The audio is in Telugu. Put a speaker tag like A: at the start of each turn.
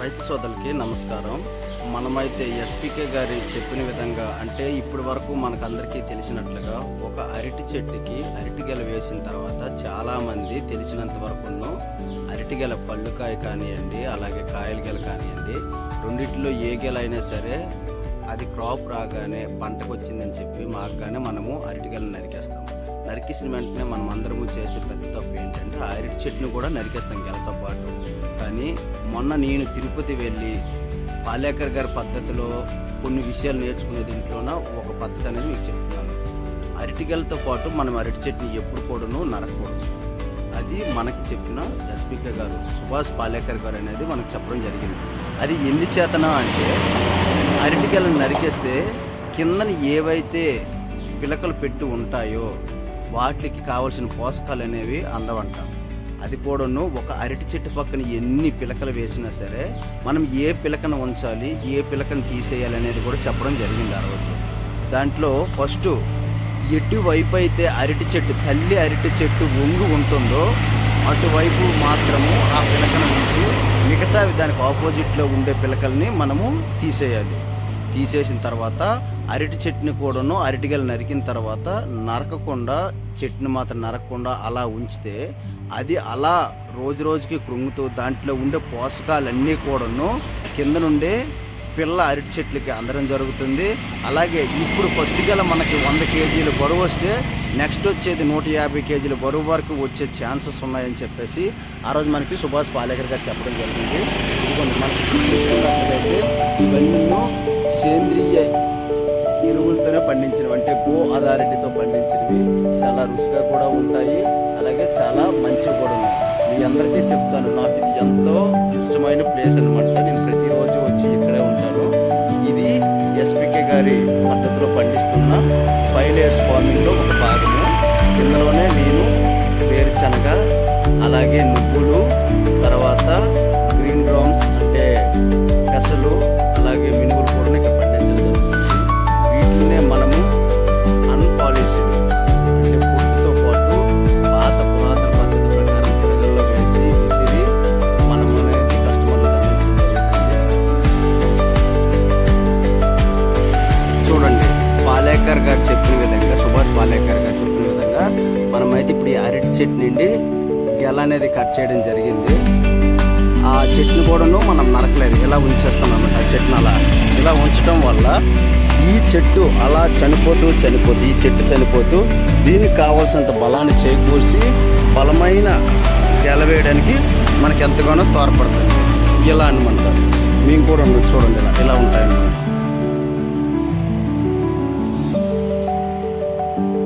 A: రైతు సోదరులకి నమస్కారం. మనమైతే ఎస్పీకే గారి చెప్పిన విధంగా అంటే ఇప్పటి వరకు మనకందరికీ తెలిసినట్లుగా ఒక అరటి చెట్టుకి అరటిగెల వేసిన తర్వాత చాలామంది తెలిసినంత వరకు అరటిగెల పళ్ళుకాయ కానివ్వండి, అలాగే కాయల గెల కానివ్వండి, రెండిట్లో ఏ గెల అయినా సరే అది క్రాప్ రాగానే పంటకు వచ్చిందని చెప్పి మాగానే మనము అరటిగెలను నరికేస్తాం. నరికేసిన వెంటనే మనం అందరము చేసే పెద్ద తప్పు ఏంటంటే ఆ అరటి చెట్టును కూడా నరికేస్తాం గెలతో పాటు. కానీ మొన్న నేను తిరుపతి వెళ్ళి పాలేకర్ గారి పద్ధతిలో కొన్ని విషయాలు నేర్చుకునే దీంట్లోన ఒక పద్ధతి అనేది మీకు చెప్తున్నాను. అరటిగెలతో పాటు మనం అరటి చెట్టుని ఎప్పుడు కూడాను నరకకూడదు. అది మనకి చెప్పిన ఎస్పీకే గారు సుభాష్ పాలేకర్ గారు అనేది మనకు చెప్పడం జరిగింది. అది ఎందుచేతన అంటే అరటిగెలను నరికేస్తే కిందని ఏవైతే పిలకలు పెట్టి ఉంటాయో వాటికి కావాల్సిన పోషకాలు అనేవి అందవంట. అది కూడాను ఒక అరటి చెట్టు పక్కన ఎన్ని పిలకలు వేసినా సరే మనం ఏ పిలకను ఉంచాలి, ఏ పిలకను తీసేయాలి అనేది కూడా చెప్పడం జరిగింది ఆ రోజు. దాంట్లో ఫస్ట్ ఎటువైపు అయితే అరటి చెట్టు తల్లి అరటి చెట్టు వంగు ఉంటుందో అటువైపు మాత్రము ఆ పిలకను ఉంచి మిగతా దానికి ఆపోజిట్లో ఉండే పిలకల్ని మనము తీసేయాలి. తీసేసిన తర్వాత అరటి చెట్టుని కూడాను అరటిగెలు నరికిన తర్వాత నరకకుండా చెట్టుని మాత్రం నరకకుండా అలా ఉంచితే అది అలా రోజు రోజుకి కృంగుతూ దాంట్లో ఉండే పోషకాలన్నీ కూడాను కింద నుండే పిల్ల అరటి చెట్లకి అందడం జరుగుతుంది. అలాగే ఇప్పుడు ఫస్ట్ గెల మనకి 100 కేజీలు బరువు వస్తే నెక్స్ట్ వచ్చేది 150 కేజీల బరువు వరకు వచ్చే ఛాన్సెస్ ఉన్నాయని చెప్పేసి ఆ రోజు మనకి సుభాష్ పాలేకర్ గారు చెప్పడం జరిగింది. ఇదిగోండి మనకి చూసుకున్నట్లయితే ఇవన్నీ సేంద్రియ ఎరువులతోనే పండించినవి, అంటే గో అథారిటీతో పండించినవి. చాలా రుచిగా కూడా ఉంటాయి, అలాగే చాలా మంచిగా కూడా ఉన్నాయి. మీ అందరికీ చెప్తాను, నాకు ఇది ఎంతో ఇష్టమైన ప్లేస్ అనమాట. నేను ప్రతిరోజు వచ్చి ఇక్కడే ఉంటాను. ఇది ఎస్పీకే గారి పద్ధతిలో పండిస్తున్న 5 layers ఫార్మింగ్లో ఒక భాగము. ఇందులోనే నేను వేరుశనగ, అలాగే నువ్వులు, తర్వాత గ్రీన్ డ్రామ్స్ అంటే పెసలు, అలాగే మినుగులు కూడా ఇక్కడ పండించడం జరుగుతుంది. వీటినే మనము అన్పాలిష్డ్ అంటే పుట్టుతో పాటు పాత పురాతన పద్ధతి ప్రకారం గిరగల్లో వేసి విసిరి మనము అనేది కస్టమర్లకు అందించడం జరుగుతుంది. చూడండి, పాలేకర్ గారు చెప్పిన విధంగా, సుభాష్ పాలేకర్ గారు చెప్పిన విధంగా మనమైతే ఇప్పుడు ఈ అరటి చెట్టు నుండి గెల అనేది కట్ చేయడం జరిగింది. ఆ చెట్టును కూడాను మనం నరకలేదు, ఇలా ఉంచేస్తాం అన్నమాట. ఆ చెట్టును అలా ఇలా ఉంచడం వల్ల ఈ చెట్టు అలా చనిపోతూ ఈ చెట్టు చనిపోతూ దీనికి కావాల్సినంత బలాన్ని చేకూర్చి బలమైన గెల వేయడానికి మనకి ఎంతగానో తోడ్పడుతుంది. ఇలా అనమాట. మేము కూడా చూడండి ఇలా ఉంటాయన్నమాట.